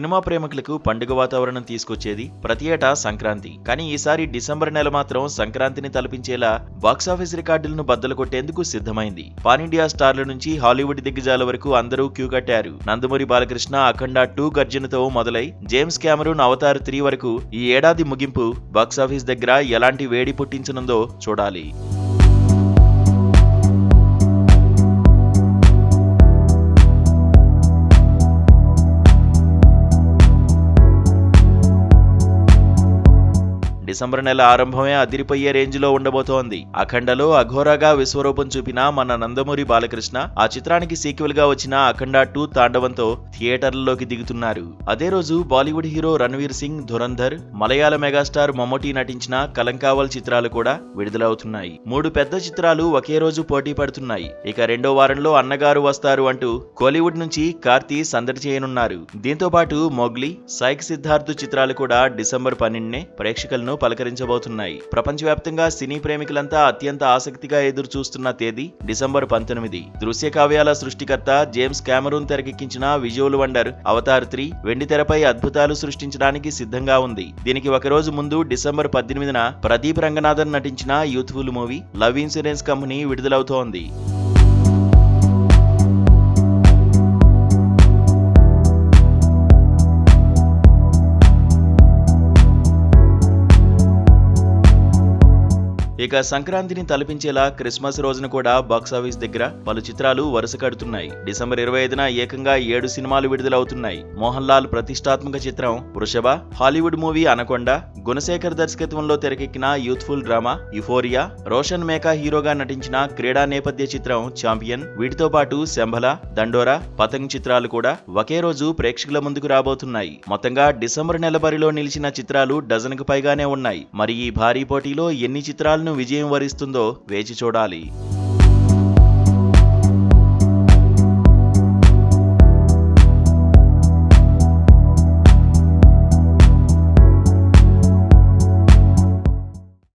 Cinema ప్రేమికులకు పండుగ వాతావరణం తీసుకొచ్చేది ప్రతి ఏటా సంక్రాంతి. కానీ ఈసారి డిసెంబర్ నెల మాత్రం సంక్రాంతిని తలపించేలా బాక్సాఫీస్ రికార్డులను బద్దలు కొట్టేందుకు సిద్ధమైంది. పాన్ ఇండియా స్టార్ల నుంచి హాలీవుడ్ దిగ్గజాల వరకు అందరూ క్యూ కట్టారు. నందమూరి బాలకృష్ణ అఖండ 2 గర్జనతో మొదలై జేమ్స్ కెమెరూన్ అవతార్ 3 వరకు ఈ ఏడాది ముగింపు బాక్సాఫీస్ దగ్గర ఎలాంటి వేడి పుట్టించనుందో చూడాలి. డిసెంబర్ నెల ఆరంభమే అదిరిపోయే రేంజ్ లో ఉండబోతోంది. అఖండలో అఘోరాగా విశ్వరూపం చూపిన మన నందమూరి బాలకృష్ణ ఆ చిత్రానికి సీక్వెల్ గా వచ్చిన అఖండ 2 తాండవంతో థియేటర్లలోకి దిగుతున్నారు. అదే రోజు బాలీవుడ్ హీరో రణ్వీర్ సింగ్, ధురంధర్, మలయాళ మెగాస్టార్ మమ్మూటీ నటించిన కలంకావల్ చిత్రాలు కూడా విడుదలవుతున్నాయి. 3 పెద్ద చిత్రాలు ఒకే రోజు పోటీ పడుతున్నాయి. ఇక రెండో వారంలో అన్నగారు వస్తారు అంటూ కోలీవుడ్ నుంచి కార్తీ సందడి చేయనున్నారు. దీంతో పాటు మోగ్లీ, సైక్ సిద్ధార్థ్ చిత్రాలు కూడా డిసెంబర్ 12నే ప్రేక్షకులను పలకరించబోతున్నాయి. ప్రపంచవ్యాప్తంగా సినీ ప్రేమికులంతా అత్యంత ఆసక్తిగా ఎదురు చూస్తున్న తేదీ డిసెంబర్ 19. దృశ్య కావ్యాల సృష్టికర్త జేమ్స్ కెమెరూన్ తెరకెక్కించిన విజువల్ వండర్ అవతార్ 3 వెండి తెరపై అద్భుతాలు సృష్టించడానికి సిద్ధంగా ఉంది. దీనికి ఒకరోజు ముందు డిసెంబర్ 18న ప్రదీప్ రంగనాథన్ నటించిన youthful movie love insurance company విడుదలవుతోంది. ఇక సంక్రాంతిని తలపించేలా క్రిస్మస్ రోజున కూడా బాక్సాఫీస్ దగ్గర పలు చిత్రాలు వరుస కడుతున్నాయి. డిసెంబర్ 25న ఏకంగా 7 సినిమాలు విడుదలవుతున్నాయి. మోహన్ లాల్ ప్రతిష్టాత్మక చిత్రం వృషభ, హాలీవుడ్ మూవీ అనకొండ, గుణశేఖర్ దర్శకత్వంలో తెరకెక్కిన youthful drama euphoria, Roshan Meka హీరోగా నటించిన క్రీడా నేపథ్య చిత్రం ఛాంపియన్, వీటితో పాటు శంభల, దండోరా, పతంగ్ చిత్రాలు కూడా ఒకే రోజు ప్రేక్షకుల ముందుకు రాబోతున్నాయి. మొత్తంగా డిసెంబర్ నెల బరిలో నిలిచిన చిత్రాలు డజన్కు పైగానే ఉన్నాయి. మరి ఈ భారీ పోటీలో ఎన్ని చిత్రాలను విజయం వరిస్తుందో వేచి చూడాలి.